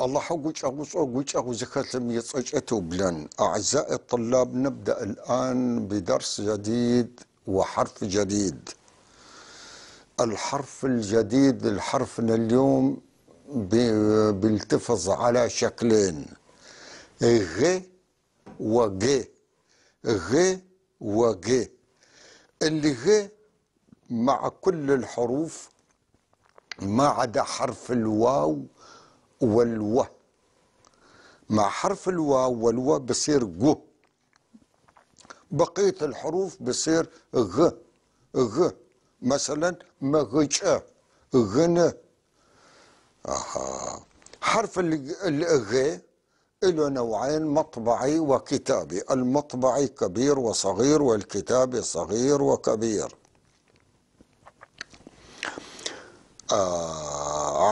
الله حقوش أغو زكاة يصجأتوا بلن. أعزائي الطلاب، نبدأ الآن بدرس جديد وحرف جديد. الحرف الجديد الحرفنا اليوم بيلتفظ على شكلين: غ وج. غ وج. اللي غ مع كل الحروف ما عدا حرف الواو والو. مع حرف الواو والو بصير جو، بقية الحروف بصير غ. غ مثلا مغجأ، غنى. حرف الغ له نوعين: مطبعي وكتابي. المطبعي كبير وصغير، والكتابي صغير وكبير.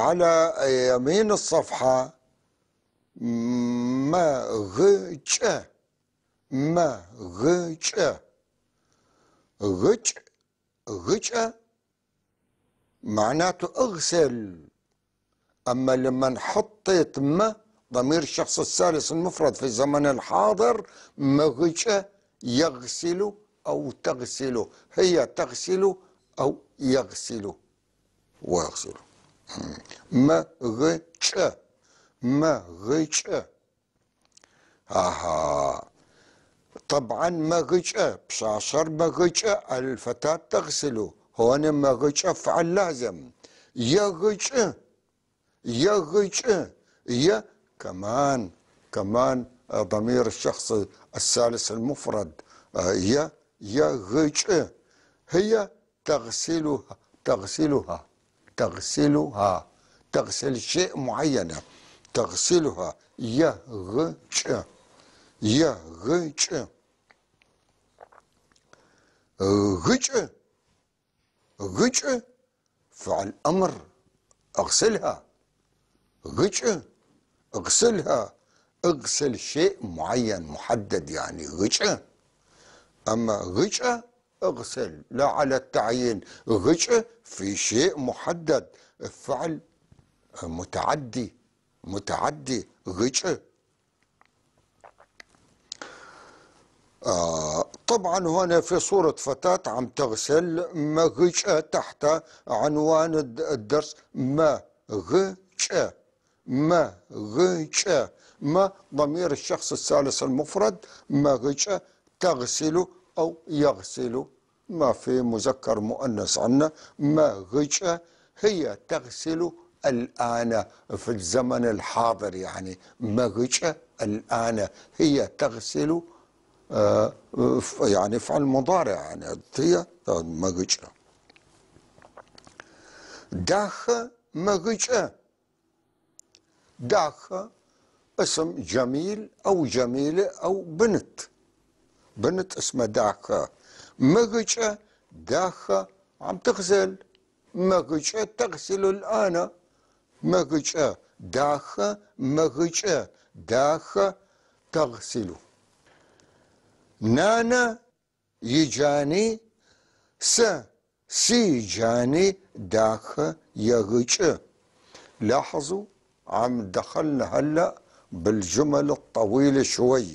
على يمين الصفحة مغجأ. مغجأ. غج غجأ معناته اغسل. اما لما حطيت ما ضمير الشخص الثالث المفرد في الزمن الحاضر، مغجأ يغسل او تغسل. هي تغسل او يغسل ويغسل. مغجأ. مغجأ. طبعا مغجأ بشاشر مغجأ الفتاة تغسل. هون مغجأ فعل لازم. يغجأ. يغجأ. يا كمان ضمير الشخص الثالث المفرد. يغجأ. هي تغسلها. تغسلها. تغسلها. تغسل شيء معين. تغسلها. يغجأ. يغجأ. غجأ. غجأ فعل أمر. اغسلها. غجأ. اغسلها. اغسل شيء معين محدد، يعني غجأ. أما غجأ اغسل لا على التعيين. غجأ في شيء محدد، فعل متعدي. متعدي غجأ. طبعا هنا في صورة فتاة عم تغسل مغجأ تحت عنوان الدرس مغجأ. مغجأ. ما ضمير الشخص الثالث المفرد. مغجأ تغسل أو يغسل، ما في مذكر مؤنث عنا. مغجأ هي تغسل الآن في الزمن الحاضر، يعني مغجأ الآن هي تغسل يعني فعل مضارع، يعني هي مغجأ. داخ مغجأ. داخ اسم جميل أو جميلة أو بنت. بنت اسمها داخ. مغجأ داخ عم تغسل. مغجأ تغسل الآن. مغجأ داخ. مغجأ داخ تغسل. نانا يجاني. سيجاني داخ يغجأ. لاحظوا عم دخلنا هلأ بالجمل الطويلة شوي.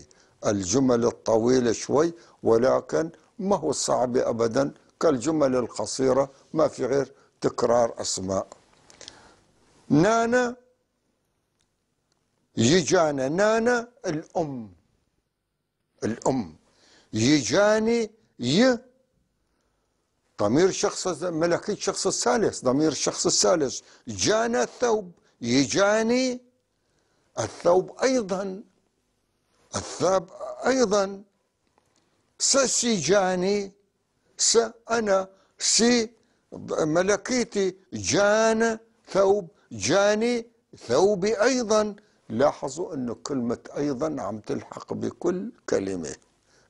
الجمل الطويلة شوي، ولكن ما هو صعب أبدا كالجمل القصيرة، ما في غير تكرار أسماء. نانا يجانا. نانا الأم. الأم. يجاني ضمير شخص ملكي الشخص الثالث. ضمير الشخص الثالث. جانا الثوب. يجاني الثوب أيضا. الثوب أيضا. سيجاني. أنا. سي ملكيتي. جانا ثوب. جاني ثوبي أيضا. لاحظوا أنه كلمة أيضا عم تلحق بكل كلمة.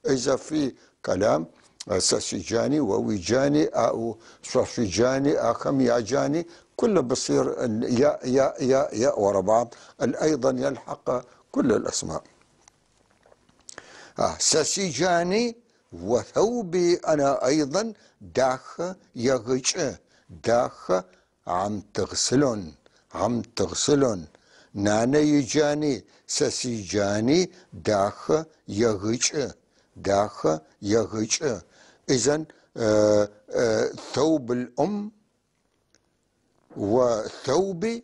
إذا في كلام سيجاني وويجاني أو صفيجاني أخم ياجاني، كله بصير يا ورا بعض. الأيضا يلحق كل الأسماء. سيجاني وثوبي أنا أيضا داخ يغجأ. داخ عم تغسلن. عم تغسلن. نانا يجاني سسيجاني داخ يغج داخ يغج. إذن ثوب الأم وثوبي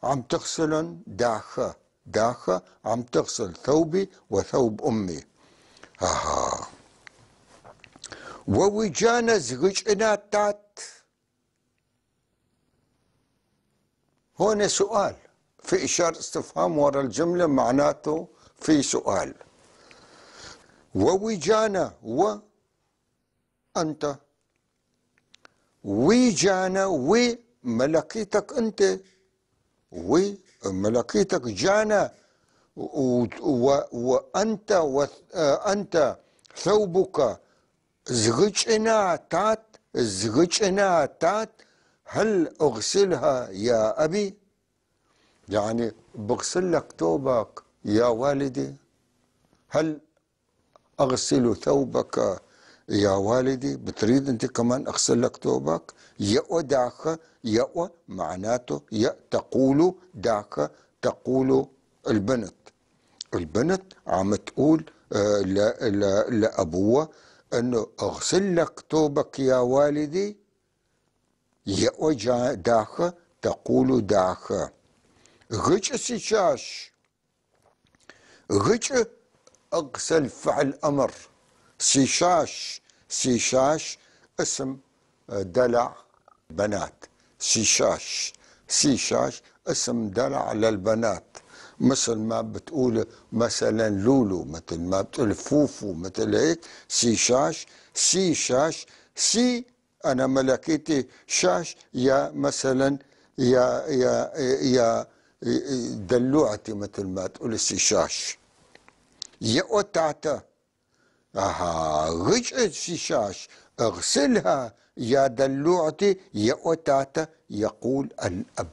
عم تغسلن داخ داخ عم تغسل ثوبي وثوب أمي. ووجانا زغجنا تات. هنا سؤال في إشارة استفهام ورا الجملة، معناته في سؤال. ووجانا وأنت، ويجانا وملكيتك أنت، وملكيتك جانا، وأنت أنت ثوبك زغجنا تات. زغجنا تات هل أغسلها يا أبي؟ يعني بغسل لك ثوبك يا والدي؟ هل أغسل ثوبك يا والدي؟ بتريد أنت كمان أغسل لك ثوبك؟ يأوى داخ، يأوى معناته تقول داخ، تقول البنت. البنت عم تقول لأبوه أنه أغسل لك ثوبك يا والدي. يأوى داخ، تقول داخ. غج سيشاش، غج أغسل فعل أمر. سيشاش، سيشاش اسم دلع بنات. سيشاش، سيشاش اسم دلع للبنات. مثل ما بتقول مثلا لولو، مثل ما بتقول فوفو، مثل هيك. سيشاش، سيشاش، سي أنا ملكيتي شاش، يا مثلا يا دلوعتي، مثل ما تقول سيشاش. يأوى تعتا. غج سيشاش اغسلها يا دلوعتي. يأوى تعتا يقول الأب،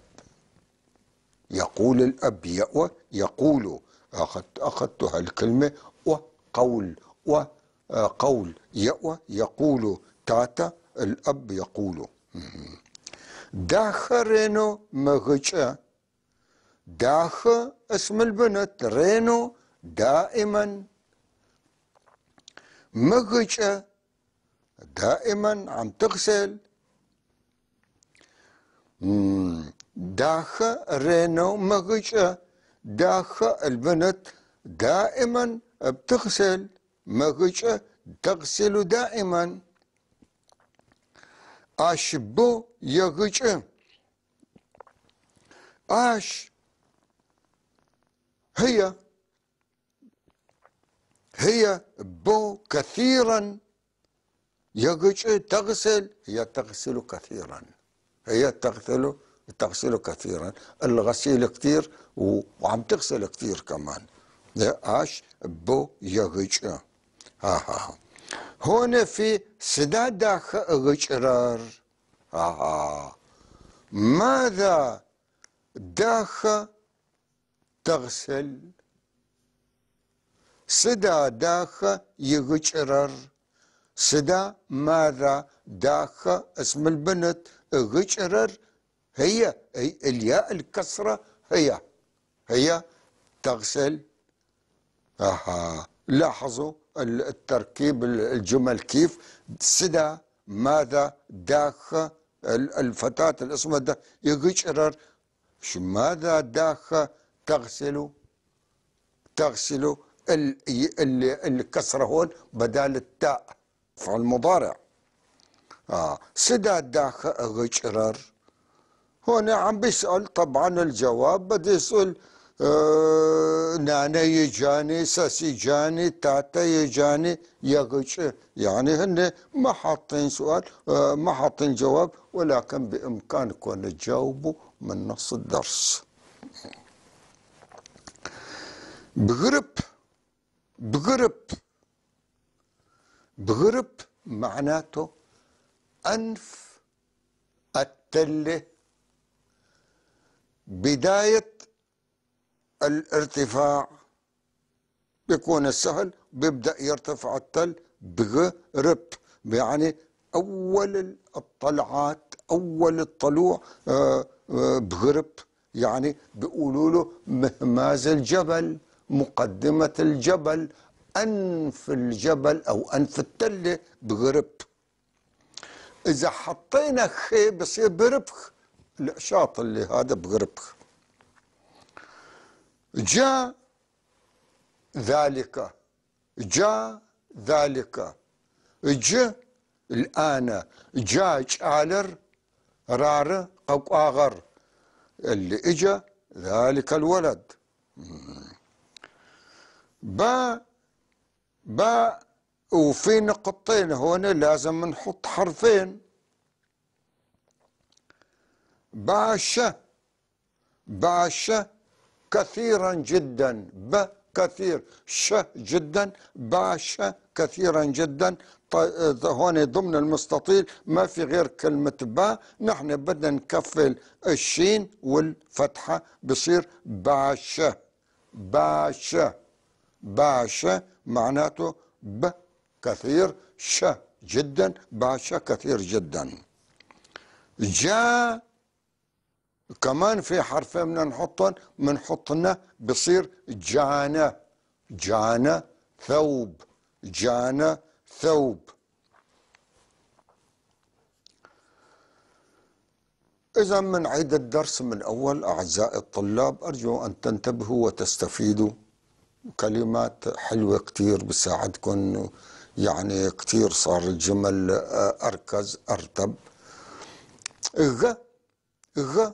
يقول الأب. يأوى يقول. أخذت هالكلمة وقول، وقول. يأوى يقول تاتا، الأب يقول. داخ رينو مغجأ. داخ اسم البنت، رينو دائما، مغجأ دائما عم تغسل. داخ رينو مغجأ، داخ البنت دائما بتغسل. مغجأ تغسل دائما. أشبو يغجأ. آش هي بو كثيرا. يغجأ تغسل، هي تغسل كثيرا، هي تغسل كثيرا. الغسيل كثير وعم تغسل كثير كمان. آش بو يغجأ. هون في سدا داخ غجرار. ماذا داخ تغسل؟ سدا داخ يغجرر. سدا ماذا داخ اسم البنت غجرر. هي الياء الكسرة، هي تغسل. لاحظوا التركيب، الجمل كيف. سدا ماذا داخ الفتاة الاسم ده يغجرر. ماذا داخ تغسل؟ تغسل الكسرة هون بدال التاء، فعل مضارع. سدا داخ غجرر. هنا عم بيسأل طبعا الجواب بده يسأل نانا يجاني، ساسي جاني، تاتا يجاني، يغج. يعني هن ما حاطين سؤال، ما حاطين جواب، ولكن بإمكانكم تجاوبوا من نص الدرس. بغرب، بغرب، بغرب معناته أنف التلة، بداية الارتفاع بيكون السهل، بيبدأ يرتفع التل. بغرب يعني أول الطلعات، أول الطلوع. بغرب يعني بيقولوا له مهماز الجبل، مقدمة الجبل، أنف الجبل أو أنف التلة بغرب. إذا حطينا خي بصير بربخ، الإشاط اللي هذا بغربخ. جاء ذلك، جاء ذلك، جاء الآن، جاء جالر رار قوقاغر، اللي اجا ذلك الولد. با وفي نقطتين هون لازم نحط حرفين. باش، باش كثيرا جدا، كثير، ش جدا، باش كثيرا جدا. هون ضمن المستطيل ما في غير كلمة با، نحن بدنا نكفل الشين والفتحة بصير باش. باش، باش معناته كثير، ش جدا، باش كثير جدا. جاء كمان في حرفين بدنا نحطهم، بنحطنا بصير جانا، جانا ثوب، جانا ثوب. إذا بنعيد الدرس من أول أعزائي الطلاب، أرجو أن تنتبهوا وتستفيدوا. كلمات حلوة كتير بساعدكم، يعني كتير صار الجمل أركز أرتب. غ، غ،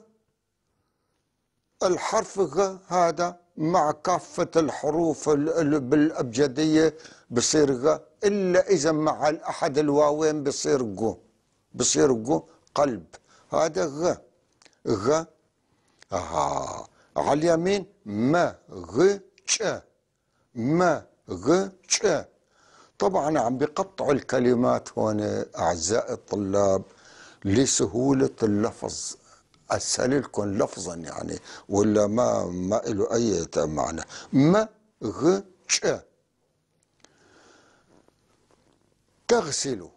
الحرف غ هذا مع كافة الحروف بالأبجدية بصير غ، إلا إذا مع أحد الواوين بصير جو، بصير جو قلب. هذا غ، غ. على اليمين ما غ ش، ما غ ش. طبعا عم بيقطعوا الكلمات هون أعزائي الطلاب لسهولة اللفظ، أسهل لكم لفظا يعني، ولا ما له أي معنى. ما غ ش، تغسل،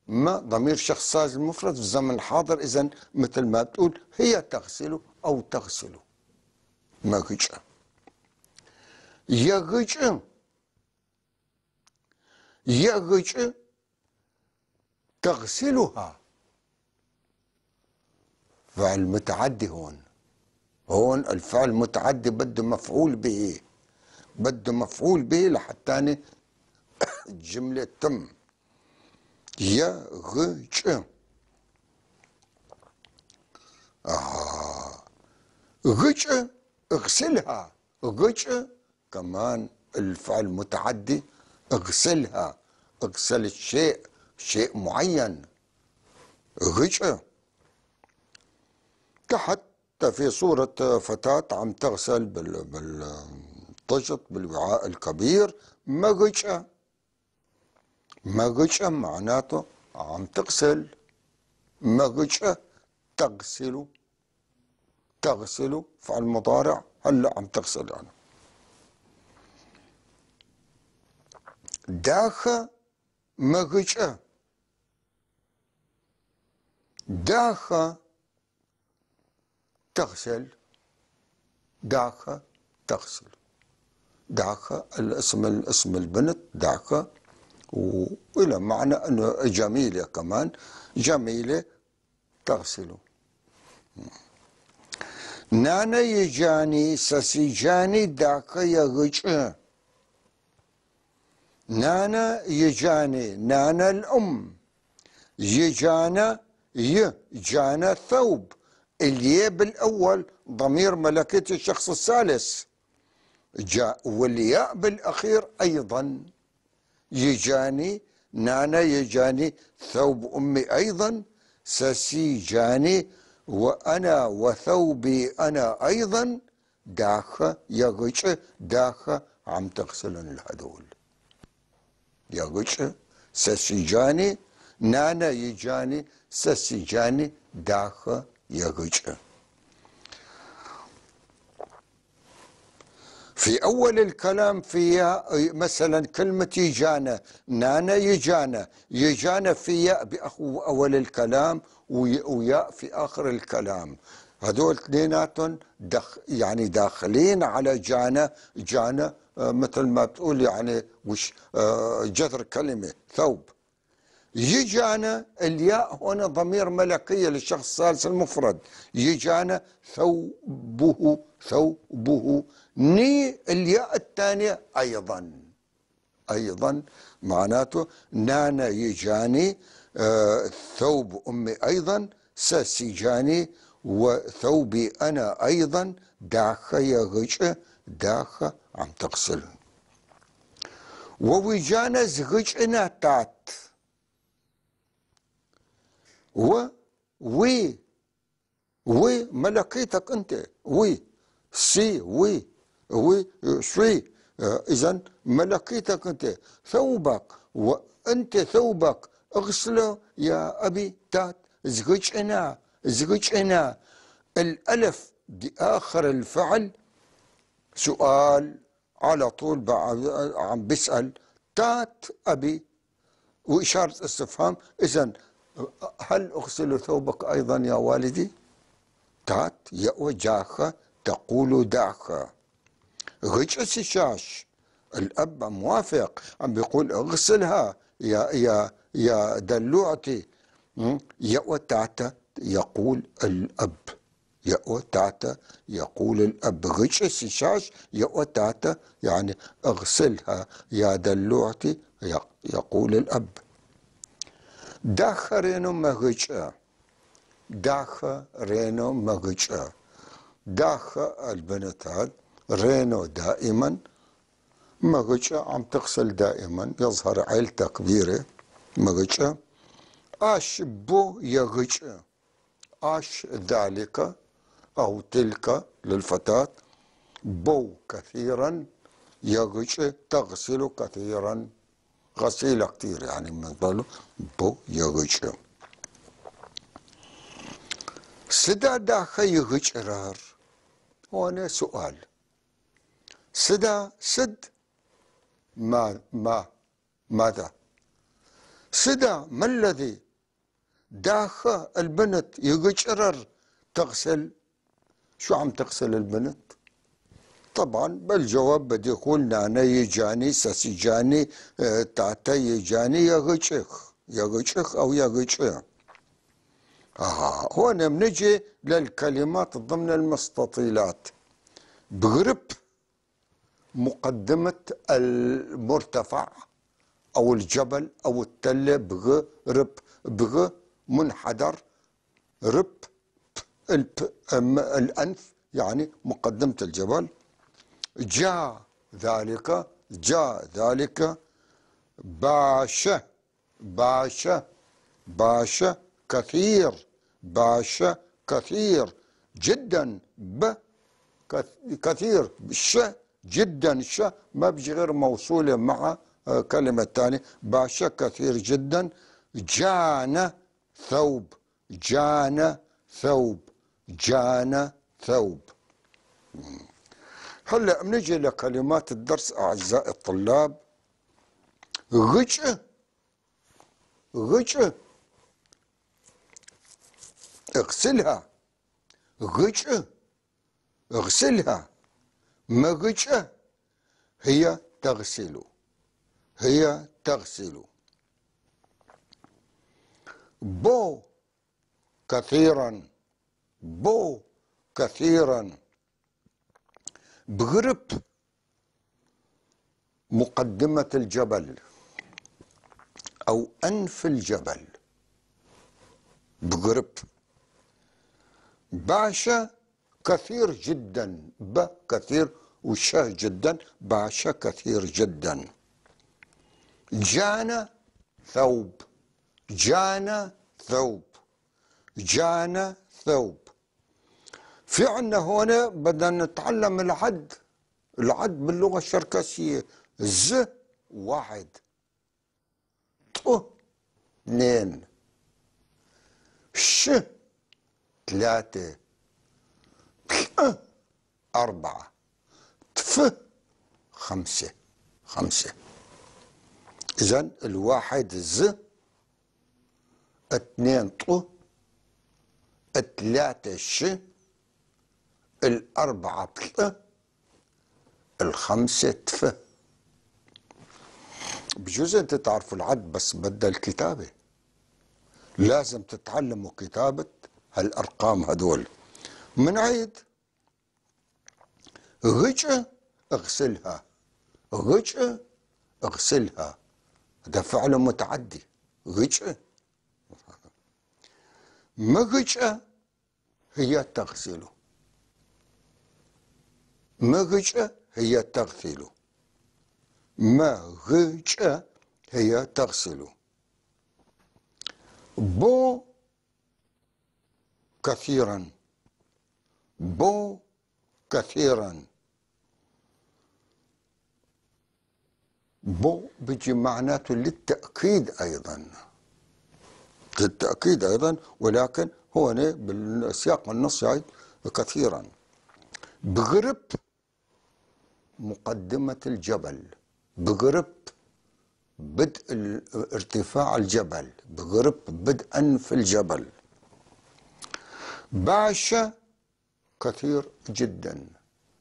ما ضمير شخص ساز المفرد في الزمن الحاضر، إذن مثل ما بتقول هي تغسل أو تغسل. ما غ ش، يغش، يغش تغسلها. فعل متعدي هون، هون الفعل متعدي بده مفعول به، بده مفعول به لحتى الجملة تم. يغش، غش اغسلها، غش كمان الفعل متعدي، اغسلها، اغسل الشيء، شيء معين. غش. تحت في صورة فتاة عم تغسل بالطشت بالوعاء الكبير، مغشة. مغشة معناته عم تغسل، مغشة تغسل، تغسل فعل مضارع هلا عم تغسل يعني. داخة مغشة، داخة تغسل، داخة تغسل، داخة اسم البنت داخة، وإلى معنى أنه جميلة كمان، جميلة تغسل. نانا يجاني سسيجاني داخة يغش. نانا يجاني، نانا الأم، يجانا يجانا ثوب، الياء بالأول ضمير ملكة الشخص الثالث، جاء والياء بالأخير أيضا. يجاني، نانا يجاني ثوب أمي أيضا، سسيجاني وأنا وثوبي أنا أيضا، داخة يغش، داخة عم تغسلن الهدول. يغش سسيجاني، نانا يجاني سسيجاني، داخة يغش. في أول الكلام فيها مثلا كلمة يجانا، نانا يجانا، يجانا في ياء بأول الكلام وياء في آخر الكلام. هذول اثنيناتهم يعني داخلين على جانا مثل ما بتقول يعني وش جذر كلمة ثوب. يجانا الياء هنا ضمير ملكية للشخص الثالث المفرد، يجانا ثوبه ني الياء الثانية أيضا معناته نانا يجاني ثوب أمي أيضا سيجاني وثوبي أنا أيضا داخ يغش داخ عم تغسل ووجانا زغجنا تات وي ملكيتك انت وي شوي اذا ملكيتك انت ثوبك وانت ثوبك اغسله يا ابي تات زغجنا الالف باخر الفعل سؤال على طول عم بيسأل تات ابي وإشارة استفهام. إذن هل أغسل ثوبك أيضا يا والدي؟ تات يأوى جاخة تقول داخة. غجس شاش الأب موافق عم بيقول اغسلها يا دلوعتي. يأوى تاتا يقول الأب، يأوى تاتا يقول الأب. غجس شاش يأوى تاتا يعني اغسلها يا دلوعتي يقول الأب. داخ رينو مغجأ، داخ رينو مغجأ، داخ البنت هاد رينو دائما مغجأ عم تغسل دائما، يظهر عيلتها كبيرة مغجأ. آش بو يغجأ، آش ذلك أو تلك للفتاة، بو كثيرا يغجأ تغسل كثيرا، غسيلة كثير يعني من ضلو بو يغجأ. سدا داخل يغجرار هنا سؤال. سد ماذا؟ سدا ما الذي داخل البنت يغجرر تغسل؟ شو عم تغسل البنت؟ طبعا بالجواب بدي يقول نانا يجاني سسيجاني تاتا يجاني يغجخ او يغجخ. هون بنجي للكلمات ضمن المستطيلات. بغرب مقدمة المرتفع أو الجبل أو التلة، بغ منحدر، رب الأنف يعني مقدمة الجبل. جاء ذلك باشا كثير، باشا كثير جدا، كثير جدا ما بيجي غير موصولة مع كلمة ثانية. باشا كثير جدا. جانا ثوب، هلا بنجي لكلمات الدرس أعزائي الطلاب. غجأ اغسلها، غجأ اغسلها. مغجأ هي تغسل، بو كثيرا، بغرب مقدمة الجبل أو أنف الجبل، بغرب. باشا كثير جدا، كثير وشه جدا، باشا كثير جدا. جانا ثوب، في عنا هنا بدنا نتعلم العد باللغة الشركسية. ز واحد، ط اثنين، ش ثلاثة، ث أربعة، تف خمسة. إذن الواحد ز، اثنين ط، ثلاثة ش، الأربعة ط، الخمسة تف. بجوز أنت تعرفوا العد بس بدل الكتابة، لازم تتعلموا كتابة هالأرقام هذول. منعيد: غجة اغسلها، غجة اغسلها، هذا فعل متعدي. غجة. مغجة هي تغسل، مغجة هي تغسل، مغجة هي تغسل. بو كثيرا، بو كثيرا. بو بيجي معناته للتأكيد أيضا، للتأكيد أيضا، ولكن هو بالسياق النص يعني كثيرا. بغرب مقدمة الجبل، بغرب بدء ارتفاع الجبل، بغرب بدءا في الجبل. باشا كثير جدا،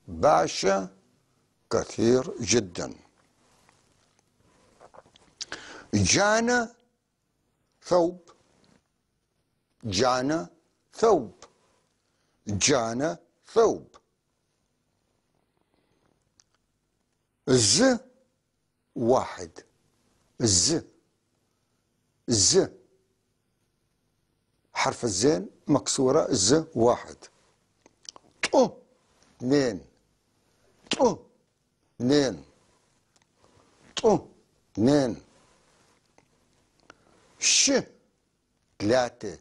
باشا كثير جدا. جانا ثوب، جانا ثوب، جانا ثوب. ز واحد، ز، ز حرف الزين مكسورة، ز واحد. طو اثنين، طو اثنين، طو اثنين. ش ثلاثة،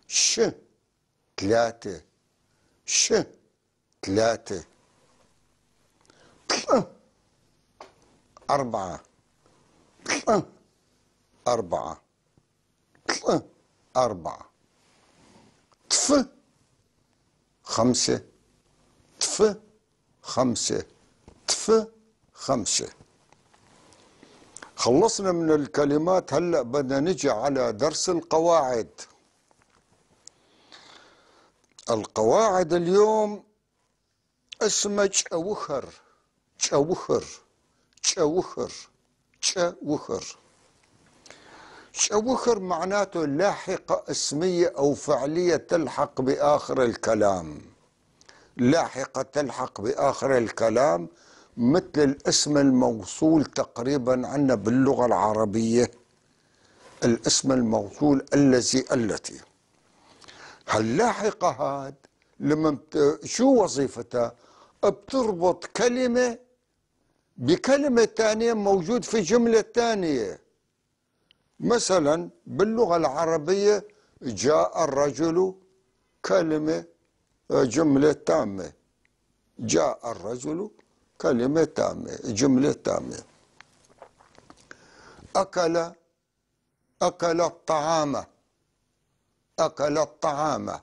ش ثلاثة، ش ثلاثة. أربعة، أربعة، أربعة. تف خمسة، تف خمسة، تف خمسة. خلصنا من الكلمات، هلأ بدنا نجي على درس القواعد. القواعد اليوم اسمه تشوخر، تشوخر، تشوخر، تشوخر. تشوخر معناته لاحقة اسمية أو فعلية تلحق بآخر الكلام، لاحقة تلحق بآخر الكلام، مثل الاسم الموصول تقريبا عندنا باللغة العربية، الاسم الموصول الذي، التي. هاللاحقة هاد لما شو وظيفتها؟ بتربط كلمة بكلمة ثانية موجود في جملة ثانية. مثلا باللغة العربية جاء الرجل، كلمة جملة تامة، جاء الرجل كلمة تامة، جملة تامة. أكل، أكل الطعام، أكل الطعام.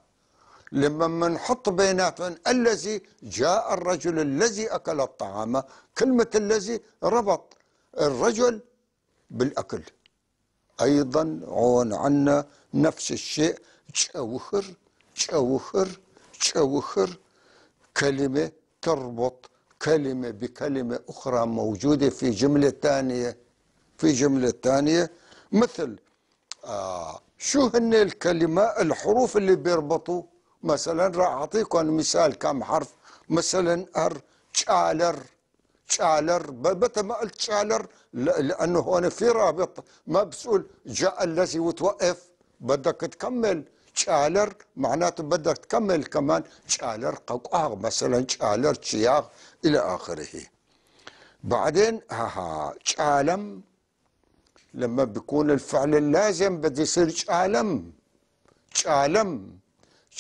لما منحط بيناتهم الذي، جاء الرجل الذي أكل الطعام، كلمة الذي ربط الرجل بالأكل. أيضا عون عنا نفس الشيء، تشوخر، تشوخر، تشوخر، كلمة تربط كلمة بكلمة أخرى موجودة في جملة ثانية، في جملة ثانية. مثل شو هن الكلمات، الحروف اللي بيربطوا. مثلا راح أعطيكم مثال كم حرف. مثلا تشالر، تشالر، متى ما قلت تشالر لأنه هون في رابط، ما بسؤول جاء الذي وتوقف، بدك تكمل. تشالر معناته بدك تكمل كمان، تشالر قوقعة مثلا، تشالر تشياغ إلى آخره. بعدين تشالم لما بيكون الفعل اللازم بده يصير تشالم، تشالم.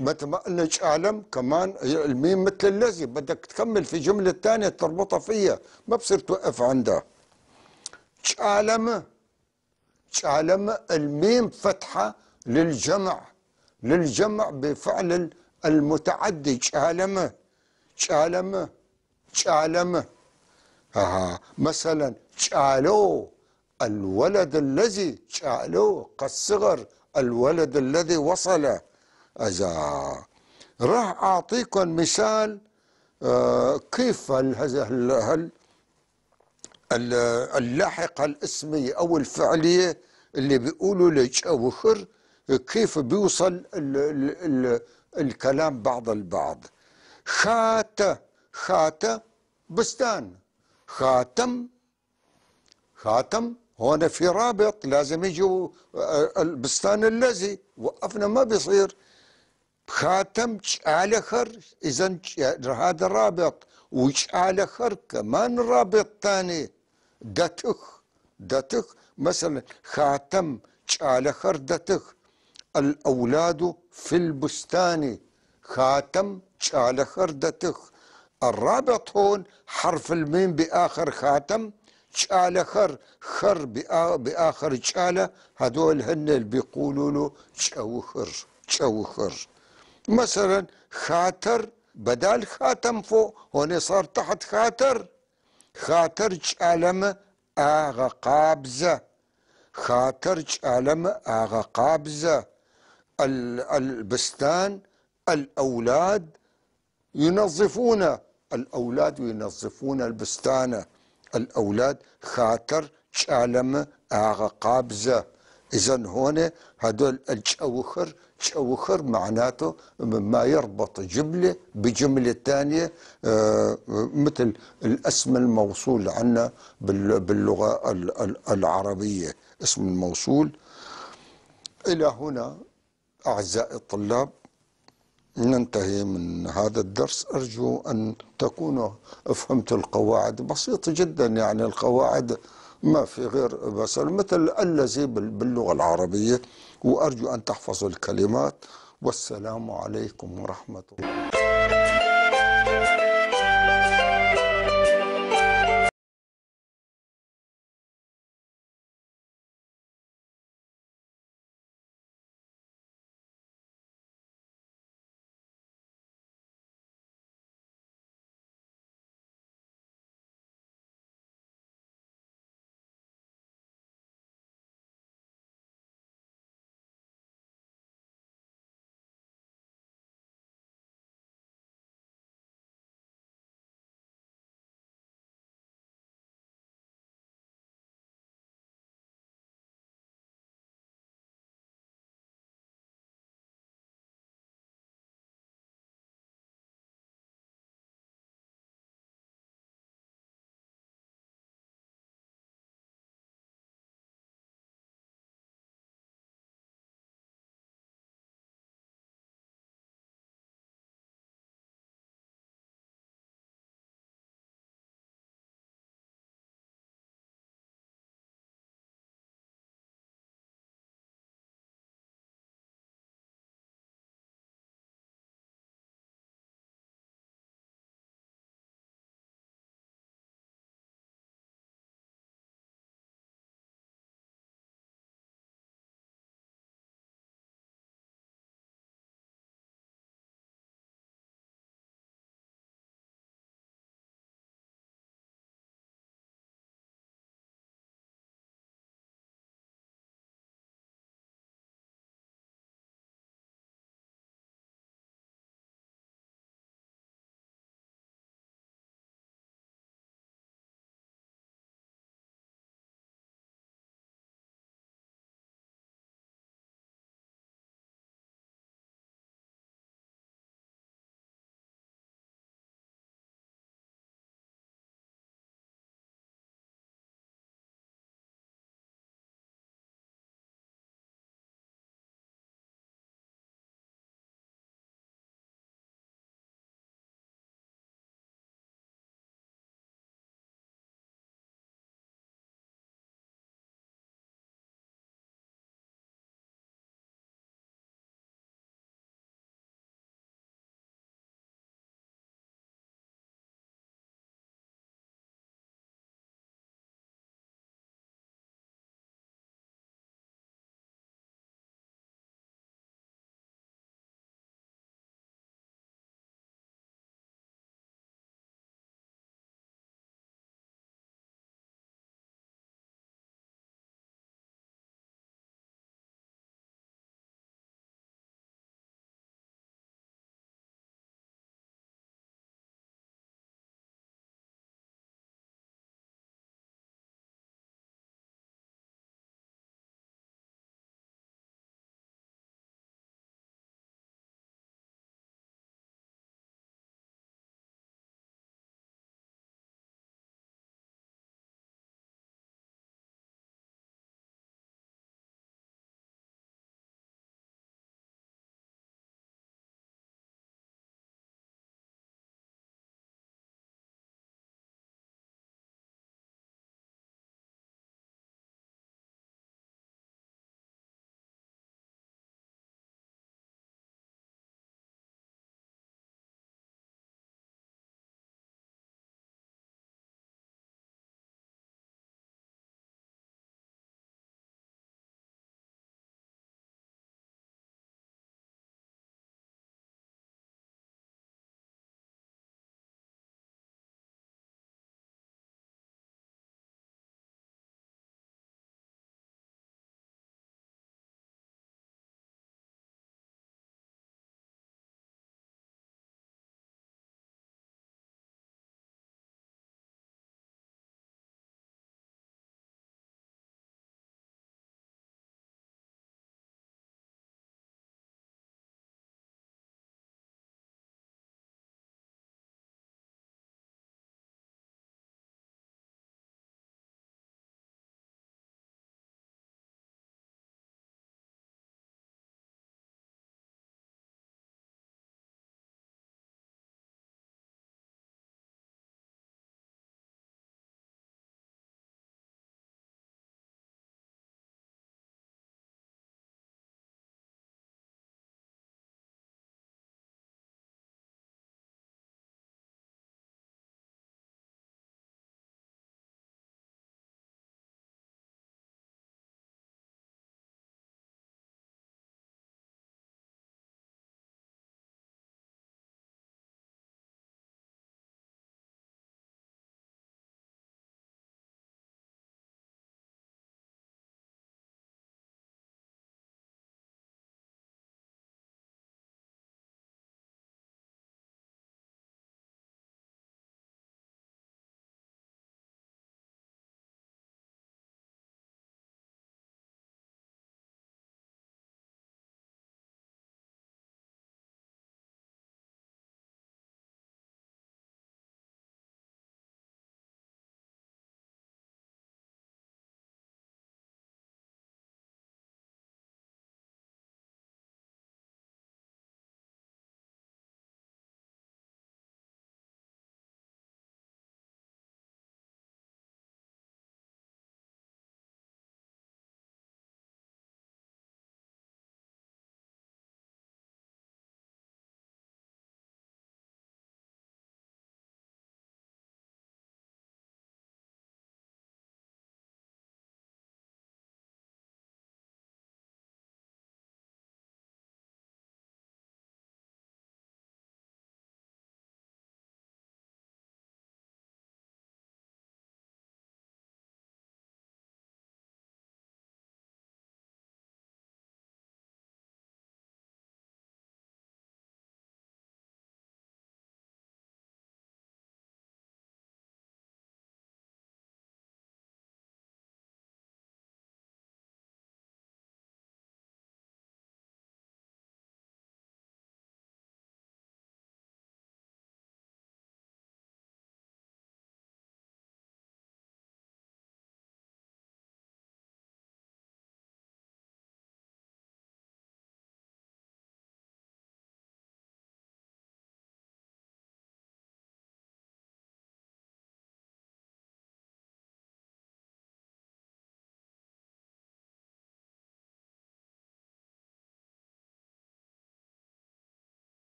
متى ما قلنا تشالم كمان الميم مثل الذي بدك تكمل في جملة ثانية تربطها فيها، ما بصير توقف عندها. تشالم، تشالم الميم فتحة للجمع، للجمع بفعل المتعدي. تشالم، تشالم، تشالم. مثلا تشالو الولد الذي، تشالو كالصغر، الولد الذي وصل. راح أعطيكم مثال كيف اللاحقة الاسمية أو الفعلية اللي بيقولوا لك أوخر، كيف بيوصل الكلام بعض البعض. خات بستان، خاتم، خاتم هون في رابط لازم يجوا البستان الذي وقفنا ما بيصير. خاتم شالخر، اذا هذا رابط، وشالخر كمان رابط ثاني. دتخ، دتخ مثلا خاتم شالخر دتخ. الاولاد في البستان، خاتم شالخر دتخ. الرابط هون حرف الميم باخر خاتم، شالخر خر باخر شاله، هذول هن اللي بيقولوا له شوخر، شوخر. مثلا خاتر بدال خاتم فوق، هون صار تحت خاتر. خاتر علم آغا قابزة، خاتر علم آغا قابزة. البستان، الأولاد ينظفون، الأولاد ينظفون البستان. الأولاد خاتر علم آغا قابزة. إذن هون هدول الشوخر، شوخر معناته ما يربط جملة بجملة ثانية، مثل الاسم الموصول عنا باللغة العربية، اسم الموصول. إلى هنا أعزائي الطلاب ننتهي من هذا الدرس. أرجو أن تكونوا فهمتوا القواعد، بسيطة جدا يعني القواعد ما في غير بس مثل الذي باللغة العربية. وأرجو أن تحفظوا الكلمات. والسلام عليكم ورحمة الله.